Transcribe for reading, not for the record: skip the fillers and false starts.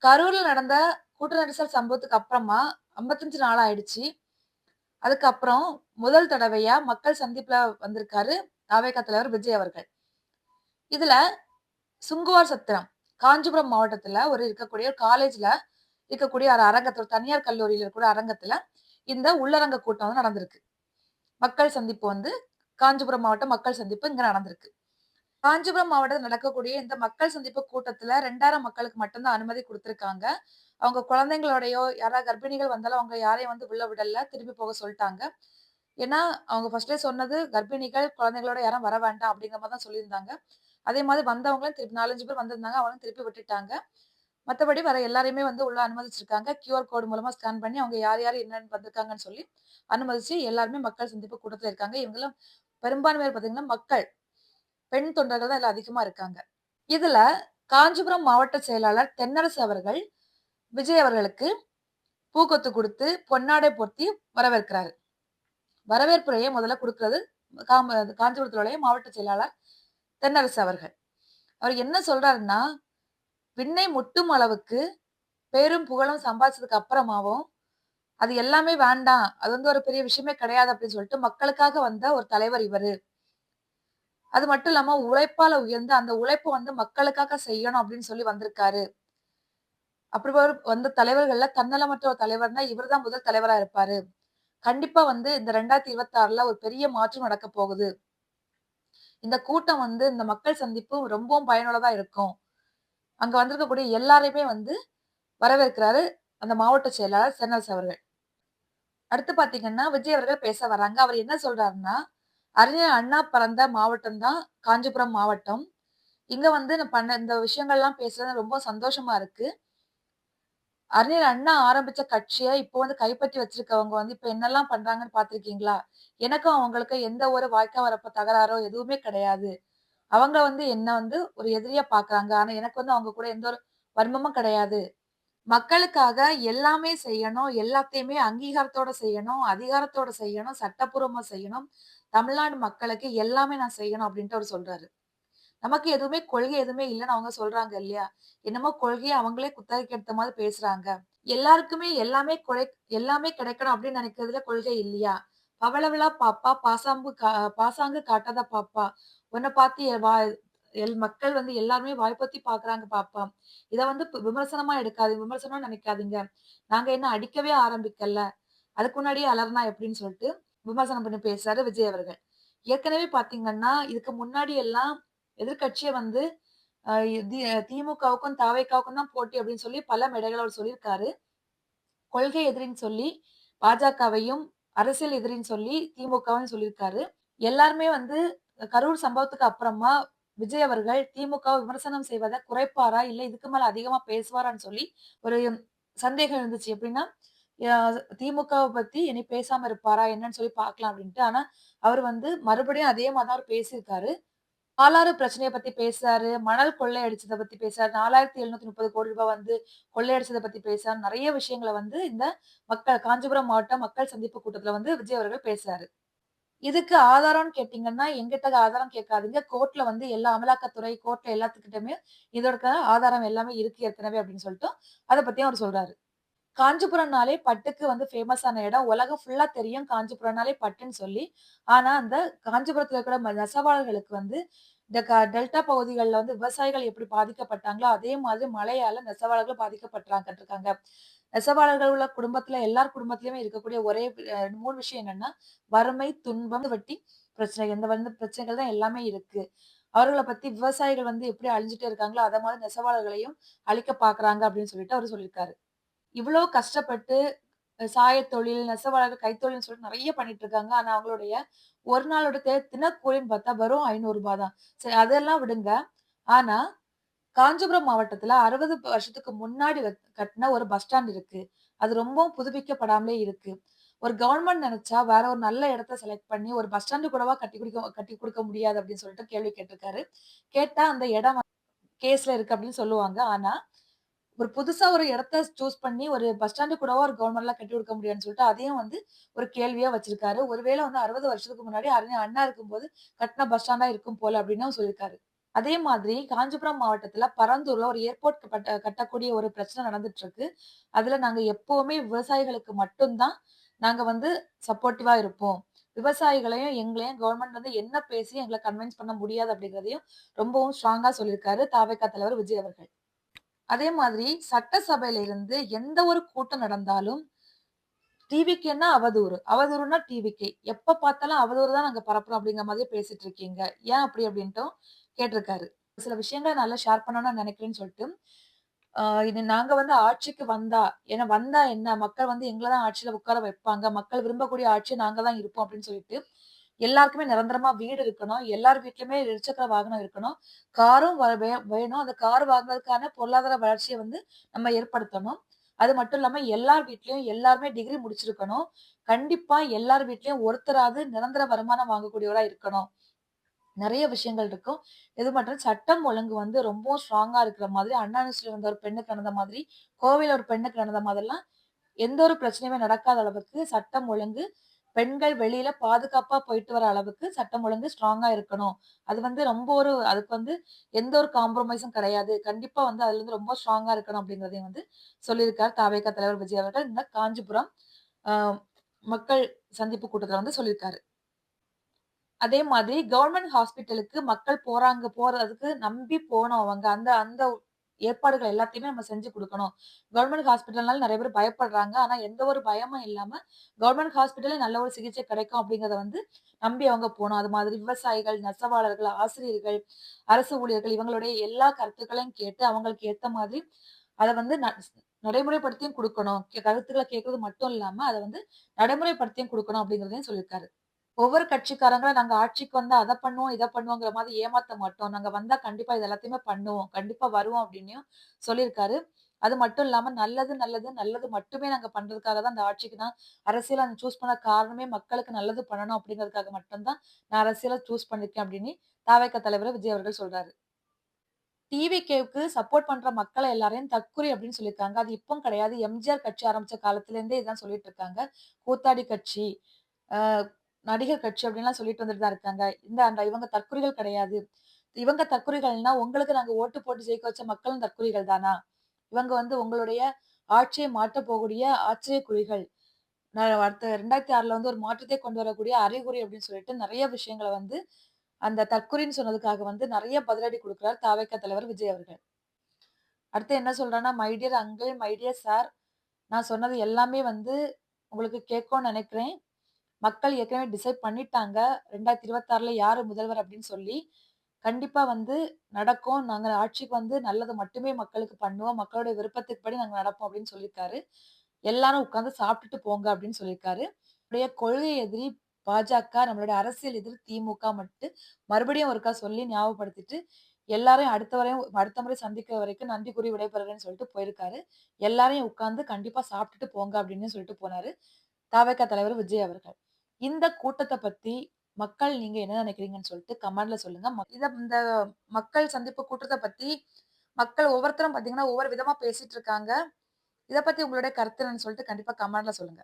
கரூர்ல நடந்த கூட்ட நெரிசல் சம்பவத்துக்கு அப்புறமா 55 நாள் ஆயிடுச்சு. அதுக்கப்புறம் முதல் தடவையா மக்கள் சந்திப்புல வந்திருக்காரு தாவேகா தலைவர் விஜய் அவர்கள். இதுல சுங்குவார் சத்திரம், காஞ்சிபுரம் மாவட்டத்துல இருக்கக்கூடிய ஒரு காலேஜ்ல இருக்கக்கூடிய ஒரு அரங்கத்துல தனியார் கல்லூரியில இருக்கக்கூடிய அரங்கத்துல இந்த உள்ளரங்க கூட்டம் வந்து நடந்திருக்கு. மக்கள் சந்திப்பு வந்து காஞ்சிபுரம் மாவட்டம் மக்கள் சந்திப்பு இங்க நடந்திருக்கு. காஞ்சிபுரம் மாவட்டத்துல நடக்கக்கூடிய இந்த மக்கள் சந்திப்பு கூட்டத்துல 2000 மக்களுக்கு மட்டும் தான் அனுமதி குடுத்திருக்காங்க. அவங்க குழந்தைங்களோடயோ, யாராவது கர்ப்பிணிகள் வந்தாலும் அவங்க யாரையும் வந்து உள்ள விடல. திருப்பி போக சொல்ட்டாங்க. ஏன்னா, அவங்க ஃபர்ஸ்ட்டே சொன்னது கர்ப்பிணிகள், குழந்தைகளோட யாரும் வர வேண்டாம் அப்படிங்கிற மாரி தான் சொல்லியிருந்தாங்க. அதே மாரி வந்தவங்களும் திருப்பி 4, 5 பேர் வந்திருந்தாங்க. அவங்களும் திருப்பி விட்டுட்டாங்க. மத்தபடி வர எல்லாரையுமே வந்து உள்ள அனுமதிச்சிருக்காங்க. கியூஆர் கோடு மூலமா ஸ்கேன் பண்ணி அவங்க யார் யார் என்னன்னு வந்திருக்காங்கன்னு சொல்லி அனுமதிச்சு எல்லாருமே மக்கள் சந்திப்பு கூட்டத்துல இருக்காங்க. இவங்கலாம் பெரும்பான்மையார் பார்த்தீங்கன்னா மக்கள். பெண் தொண்டர்கள் தான் இதுல அதிகமா இருக்காங்க. இதுல காஞ்சிபுரம் மாவட்ட செயலாளர் தென்னரசு அவர்கள் விஜய் அவர்களுக்கு பூக்கொத்து குடுத்து, பொன்னாடை போர்த்தி வரவேற்கிறாரு. வரவேற்புரைய முதல்ல குடுக்குறது காஞ்சிபுரத்தினுடைய மாவட்ட செயலாளர் தென்னரசு அவர்கள். அவர் என்ன சொல்றாருன்னா, "விண்ணை முட்டும் அளவுக்கு பேரும் புகழும் சம்பாதிச்சதுக்கு அப்புறமாவும், அது எல்லாமே வேண்டாம். அது வந்து ஒரு பெரிய விஷயமே கிடையாது" அப்படின்னு சொல்லிட்டு மக்களுக்காக வந்த ஒரு தலைவர் இவரு. அது மட்டும் இல்லாம உழைப்பால உயர்ந்து அந்த உழைப்ப வந்து மக்களுக்காக செய்யணும் அப்படின்னு சொல்லி வந்திருக்காரு. அப்படி வந்த தலைவர்கள்ல தன்னலமற்ற ஒரு தலைவர்னா இவர் தான் முதல் தலைவரா இருப்பாரு. கண்டிப்பா வந்து இந்த 2026ல ஒரு பெரிய மாற்றம் நடக்கப் போகுது. இந்த கூட்டம் வந்து இந்த மக்கள் சந்திப்பு ரொம்பவும் பயனுள்ளதா இருக்கும். அங்க வந்திருக்கக்கூடிய எல்லாரையுமே வந்து வரவேற்கிறாரு அந்த மாவட்ட செயலாளர் தென்னரசு அவர்கள். அடுத்து பார்த்தீங்கன்னா, விஜய் அவர்கள் பேச வர்றாங்க. அவர் என்ன சொல்றாருன்னா, அறிஞர் அண்ணா பிறந்த மாவட்டம் தான் காஞ்சிபுரம் மாவட்டம். இங்க வந்து நான் பண்ண இந்த விஷயங்கள்லாம் பேசுறது ரொம்ப சந்தோஷமா இருக்கு. அறிஞர் அண்ணா ஆரம்பிச்ச கட்சிய இப்போ வந்து கைப்பற்றி வச்சிருக்கவங்க வந்து இப்ப என்னலாம் பண்றாங்கன்னு பார்த்திருக்கீங்களா? எனக்கும் அவங்களுக்கும் எந்த ஒரு வாய்க்கா வரப்பு தகராறோ எதுவுமே கிடையாது. அவங்க வந்து என்ன வந்து ஒரு எதிரியா பார்க்குறாங்க. ஆனா எனக்கு வந்து அவங்க கூட எந்த ஒரு வன்மமும் கிடையாது. மக்களுக்காக எல்லாமே செய்யணும். எல்லாத்தையுமே அங்கீகாரத்தோட செய்யணும். அதிகாரத்தோட செய்யணும். சட்டப்பூர்வமா செய்யணும். தமிழ்நாடு மக்களுக்கு எல்லாமே நான் செய்யணும் அப்டின்ட்டு அவரு சொல்றாரு. நமக்கு எதுவுமே கொள்கை எதுவுமே இல்லன்னு அவங்க சொல்றாங்க இல்லையா? என்னமோ கொள்கைய அவங்களே குத்தகைக்கு எடுத்த மாரி பேசுறாங்க. எல்லாருக்குமே எல்லாமே கிடைக்கணும் அப்டின்னு நெனைக்கிறதுல கொள்கை இல்லையா? "பவளவிழா பாப்பா, பாசாங்கு காட்டாத பாப்பா, உன்ன பார்த்து மக்கள் வந்து எல்லாருமே வாய் பொத்தி பார்க்குறாங்க பாப்பா. இத வந்து விமர்சனமா எடுக்காதீங்க. விமர்சனமா நெனைக்காதீங்க. நாங்க இன்னும் அடிக்கவே ஆரம்பிக்கல. அதுக்கு முன்னாடியே அலறுனா எப்டின்னு" சொல்ட்டு விமர்சனம் பண்ணி பேசுறாரு விஜய் அவர்கள். ஏற்கனவே பார்த்தீங்கன்னா, இதுக்கு முன்னாடி எல்லாம் எதிர்க்கட்சிய வந்து அ தி திமுகவுக்கும், தாவேக்காவுக்கும் தான் போட்டி அப்டின்னு சொல்லி பல மேடைகள்ல அவர் சொல்லியிருக்காரு. கொள்கை எதிரின்னு சொல்லி பாஜகவையும், அரசியல் எதிரின்னு சொல்லி திமுகவையும் சொல்லியிருக்காரு. எல்லாருமே வந்து கரூர் சம்பவத்துக்கு அப்புறமா விஜய் அவர்கள் திமுகவ விமர்சனம் செய்வத குறைப்பாரா? இல்ல இதுக்கு மேல அதிகமா பேசுவாரான்னு சொல்லி ஒரு சந்தேகம் இருந்துச்சு. எப்படின்னா, ய திமுகவ பத்தி இனி பேசாம இருப்பாரா? என்னன்னு சொல்லி பார்க்கலாம் அப்படின்ட்டு. ஆனா, அவரு வந்து மறுபடியும் அதே மாரி தான் அவரு பேசியிருக்காரு. பாலாறு பிரச்சனைய பத்தி பேசுறாரு. மணல் கொள்ளை அடிச்சத பத்தி பேசுறாரு. ரூ. 4730,00,00,000 வந்து கொள்ளையடிச்சத பத்தி பேசுறாரு. நெறைய விஷயங்கள வந்து இந்த காஞ்சிபுரம் மாவட்டம் மக்கள் சந்திப்பு கூட்டத்துல வந்து விஜய் அவர்கள் பேசுறாரு. இதுக்கு ஆதாரம்ன்னு கேட்டீங்கன்னா, என்கிட்ட ஆதாரம் கேட்காதீங்க. கோர்ட்ல வந்து எல்லா அமலாக்கத்துறை, கோர்ட்ல எல்லாத்துக்கிட்டயுமே இதற்கான ஆதாரம் எல்லாமே இருக்கு ஏற்கனவே அப்படின்னு சொல்லிட்டு, அத பத்தியும் அவரு சொல்றாரு. காஞ்சிபுரம்னாலே பட்டுக்கு வந்து ஃபேமஸான இடம். உலகம் ஃபுல்லா தெரியும் காஞ்சிபுரம்னாலே பட்டுன்னு சொல்லி. ஆனா, அந்த காஞ்சிபுரத்தில இருக்கிற நெசவாளர்களுக்கு வந்து இந்த டெல்டா பகுதிகள்ல வந்து விவசாயிகள் எப்படி பாதிக்கப்பட்டாங்களோ, அதே மாதிரி மழையால நெசவாளர்கள் பாதிக்கப்பட்டுருக்காங்க. நெசவாளர்கள் உள்ள குடும்பத்தில எல்லார் குடும்பத்திலயுமே இருக்கக்கூடிய ஒரே 3 விஷயம் என்னன்னா, வறுமை, துன்பம், வட்டி பிரச்சனைகள். இந்த வந்து பிரச்சனைகள் தான் எல்லாமே இருக்கு. அவர்கள பத்தி விவசாயிகள் வந்து எப்படி அழிஞ்சுட்டே இருக்காங்களோ, அத மாதிரி நெசவாளர்களையும் அழிக்க பார்க்குறாங்க அப்படின்னு சொல்லிட்டு அவரு சொல்லியிருக்காரு. இவ்ளோ கஷ்டப்பட்டு சாயத் தொழில், நெசவாளர்கள் கைத்தொழில்னு சொல்லிட்டு நெறைய பண்ணிட்டு இருக்காங்க. ஆனா அவங்களுடைய ஒரு நாளோட தினக்கூலின்னு பார்த்தா வெறும் ரூ. 500 தான். சரி அதெல்லாம் விடுங்க. ஆனா காஞ்சிபுரம் மாவட்டத்துல 60 வருஷத்துக்கு முன்னாடி கட்டுன ஒரு பஸ் ஸ்டாண்ட் இருக்கு. அது ரொம்பவும் புதுப்பிக்கப்படாமலே இருக்கு. ஒரு கவர்ன்மெண்ட் நெனச்சா வேற ஒரு நல்ல இடத்த செலக்ட் பண்ணி ஒரு பஸ் ஸ்டாண்ட் கூடவா கட்டிக் குடுக்க முடியாது அப்படின்னு சொல்லிட்டு கேள்வி கேட்டிருக்காரு. கேட்டா அந்த இடம் கேஸ்ல இருக்கு அப்படின்னு சொல்லுவாங்க. ஆனா ஒரு புதுசா ஒரு இடத்த சூஸ் பண்ணி ஒரு பஸ் ஸ்டாண்ட் கூடவா ஒரு கவர்மெண்ட்லாம் கட்டிக் குடுக்க முடியாதுன்னு சொல்லிட்டு, அதையும் வந்து ஒரு கேள்வியா வச்சிருக்காரு. ஒருவேள வந்து 60 வருஷத்துக்கு முன்னாடி அறிஞர் அண்ணா இருக்கும்போது கட்டுன பஸ் ஸ்டாண்டா இருக்கும் போல அப்டின்னும் சொல்லியிருக்காரு. அதே மாதிரி காஞ்சிபுரம் மாவட்டத்துல பரந்தூர்ல ஒரு ஏர்போர்ட் கட்டக்கூடிய ஒரு பிரச்சனை நடந்துட்டு இருக்கு. அதுல நாங்க எப்பவுமே விவசாயிகளுக்கு மட்டும் தான் நாங்க வந்து சப்போர்ட்டிவா இருப்போம். விவசாயிகளையும், எங்களையும் கவர்ன்மெண்ட் வந்து என்ன பேசி எங்கள கன்வின்ஸ் பண்ண முடியாது அப்படிங்கிறதையும் ரொம்பவும் ஸ்ட்ராங்கா சொல்லியிருக்காரு தாவேகா தலைவர் விஜய் அவர்கள். அதே மாதிரி சட்டசபையில இருந்து எந்த ஒரு கூட்டம் நடந்தாலும் டிவிகேன்னா அவதூறு. அவதூறுன்னா டிவிகே. எப்ப பார்த்தாலும் அவதூறு தான் நாங்க பரப்புறோம் அப்படிங்கிற மாதிரி பேசிட்டு இருக்கீங்க. ஏன் அப்படி அப்படின்ட்டும் கேட்டிருக்காரு. சில விஷயங்கள நல்லா ஷேர் பண்ணணும்னு நான் நினைக்கிறேன்னு சொல்லிட்டு, இது நாங்க வந்து ஆட்சிக்கு வந்தா ஏன்னா வந்தா என்ன? மக்கள் வந்து எங்கள தான் ஆட்சியில உட்கார வைப்பாங்க. மக்கள் விரும்பக்கூடிய ஆட்சி நாங்க தான் இருப்போம் அப்படின்னு சொல்லிட்டு, எல்லாருக்குமே நிரந்தரமா வீடு இருக்கணும். எல்லார் வீட்லயுமே இருசக்கர வாகனம் இருக்கணும். காரும் வ வே வேணும். அந்த கார் வாங்குறதுக்கான பொருளாதார வளர்ச்சிய வந்து நம்ம ஏற்படுத்தணும். அது மட்டும் இல்லாம எல்லார் வீட்லயும் எல்லாருமே டிகிரி முடிச்சிருக்கணும். கண்டிப்பா எல்லார் வீட்லயும் ஒருத்தராவது நிரந்தர வருமானம் வாங்கக்கூடியவரா இருக்கணும். நெறைய விஷயங்கள் இருக்கும். இது மட்டும் சட்டம் ஒழுங்கு வந்து ரொம்பவும் ஸ்ட்ராங்கா இருக்கிற மாதிரி, அண்ணா யூனிவர்சிட்டில வந்து ஒரு பெண்ணுக்கு நடந்த மாதிரி, கோவையில ஒரு பெண்ணுக்கு நடந்த மாதிரிலாம் எந்த ஒரு பிரச்சனையுமே நடக்காத அளவுக்கு சட்டம் ஒழுங்கு, பெண்கள் வெளியில பாதுகாப்பா போயிட்டு வர அளவுக்கு சட்டம் ஒழுங்கு ஸ்ட்ராங்கா இருக்கணும். அது வந்து ரொம்ப ஒரு அதுக்கு வந்து எந்த ஒரு காம்ப்ரமைஸும் கிடையாது. கண்டிப்பா வந்து அதுல இருந்து ரொம்ப ஸ்ட்ராங்கா இருக்கணும் அப்படிங்கிறதையும் வந்து சொல்லியிருக்கார் தாவேகா தலைவர் விஜய் அவர்கள். இந்த காஞ்சிபுரம் அ மக்கள் சந்திப்பு கூட்டத்துல வந்து சொல்லியிருக்காரு. அதே மாதிரி கவர்ன்மெண்ட் ஹாஸ்பிட்டலுக்கு மக்கள் போறதுக்கு நம்பி போனவங்க. அந்த அந்த ஏற்பாடுகள் எல்லாத்தையுமே நம்ம செஞ்சு குடுக்கணும். கவர்ன்மெண்ட் ஹாஸ்பிட்டல்னால நெறைய பேர் பயப்படுறாங்க. ஆனா எந்த ஒரு பயமும் இல்லாம கவர்ன்மெண்ட் ஹாஸ்பிட்டல்ல நல்ல ஒரு சிகிச்சை கிடைக்கும் அப்படிங்கிறத வந்து நம்பி அவங்க போணும். அது மாதிரி விவசாயிகள், நெசவாளர்கள், ஆசிரியர்கள், அரசு ஊழியர்கள் இவங்களுடைய எல்லா கருத்துக்களையும் கேட்டு அவங்களுக்கு ஏத்த மாதிரி அத வந்து நடைமுறைப்படுத்தியும் குடுக்கணும். கருத்துக்கள கேட்கறது மட்டும் இல்லாம அத வந்து நடைமுறைப்படுத்தியும் குடுக்கணும் அப்படிங்கிறதையும் சொல்லியிருக்காரு. ஒவ்வொரு கட்சிக்காரங்களும் நாங்க ஆட்சிக்கு வந்தா அத பண்ணுவோம், இத பண்ணுவோங்கிற மாதிரி ஏமாத்த மாட்டோம். நாங்க வந்தா கண்டிப்பா இது எல்லாத்தையுமே பண்ணுவோம். கண்டிப்பா வருவோம் அப்டின்னும் சொல்லியிருக்காரு. அது மட்டும் இல்லாம நல்லது, நல்லது, நல்லது மட்டுமே நாங்க பண்றதுக்காக தான் இந்த ஆட்சிக்கு நான் அரசியல சூஸ் பண்ண காரணமே மக்களுக்கு நல்லது பண்ணணும் அப்டிங்கிறதுக்காக மட்டும் தான் நான் அரசியல சூஸ் பண்ணியிருக்கேன் அப்டின்னு தாவேகா தலைவர் விஜய் அவர்கள் சொல்றாரு. டிவிகேவுக்கு சப்போர்ட் பண்ற மக்கள எல்லாரையும் தற்குறி அப்டின்னு சொல்லியிருக்காங்க. அது இப்பவும் கிடையாது. எம்ஜிஆர் கட்சி ஆரம்பிச்ச காலத்திலேருந்தே இதான் சொல்லிட்டு இருக்காங்க. கூத்தாடி கட்சி, அ நடிகர் கட்சி அப்டின்லாம் சொல்லிட்டு வந்துட்டு தான் இருக்காங்க. இவங்க தற்குறிகள் கிடையாது. இவங்க தற்குறிகள்னா, உங்களுக்கு நாங்க ஓட்டு போட்டு ஜெயிக்க வச்ச மக்களும் தற்குறிகள் தானா? இவங்க வந்து உங்களுடைய ஆட்சியை மாற்றப் போகக்கூடிய ஆச்சரியக்குறிகள். அடுத்த 2006ல வந்து ஒரு மாற்றத்தை கொண்டு வரக்கூடிய அறிகுறி அப்டின்னு சொல்லிட்டு நெறைய விஷயங்கள வந்து அந்த தற்குறின்னு சொன்னதுக்காக வந்து நெறைய பதிலடி குடுக்குறார் தாவேக்கா தலைவர் விஜய் அவர்கள். அடுத்து என்ன சொல்றார்ன்னா, "my dear uncle, my dear sir, நான் சொன்னது எல்லாமே வந்து உங்களுக்கு கேட்கும்னு நெனைக்கிறேன். மக்கள் ஏற்கனவே டிசைட் பண்ணிட்டாங்க. 2026ல யாரு முதல்வர் அப்படின்னு சொல்லி. கண்டிப்பா வந்து நடக்கும். நாங்க ஆட்சிக்கு வந்து நல்லது மட்டுமே மக்களுக்கு பண்ணுவோம். மக்களுடைய விருப்பத்துக்கு படி நாங்க நடப்போம் அப்படின்னு சொல்லியிருக்காரு. எல்லாரும் உட்கார்ந்து சாப்பிட்டுட்டு போங்க அப்படின்னு சொல்லியிருக்காரு. நம்மளுடைய கொள்கை எதிரி பாஜக, நம்மளுடைய அரசியல் எதிரி திமுக மட்டும் மறுபடியும் ஒருக்கா சொல்லி ஞாபகப்படுத்திட்டு, எல்லாரையும் அடுத்த முறை சந்திக்கிற வரைக்கும் நன்றி கூறி விடைபெறுகிறேன்னு சொல்லிட்டு போயிருக்காரு. எல்லாரையும் உட்கார்ந்து கண்டிப்பா சாப்பிட்டுட்டு போங்க அப்படின்னு சொல்லிட்டு போனாரு. தவேக தலைவர் விஜய் அவர்கள். இந்த கூட்டத்த பத்தி மக்கள் நீங்க என்ன நினைக்கிறீங்கன்னு சொல்லிட்டு கமெண்ட்ல சொல்லுங்க. இந்த மக்கள் சந்திப்பு கூட்டத்த பத்தி மக்கள் ஒவ்வொருத்தரும் பார்த்தீங்கன்னா, ஒவ்வொரு விதமா பேசிட்டு இருக்காங்க. இத பத்தி உங்களுடைய கருத்து என்னன்னு சொல்லிட்டு கண்டிப்பா கமெண்ட்ல சொல்லுங்க.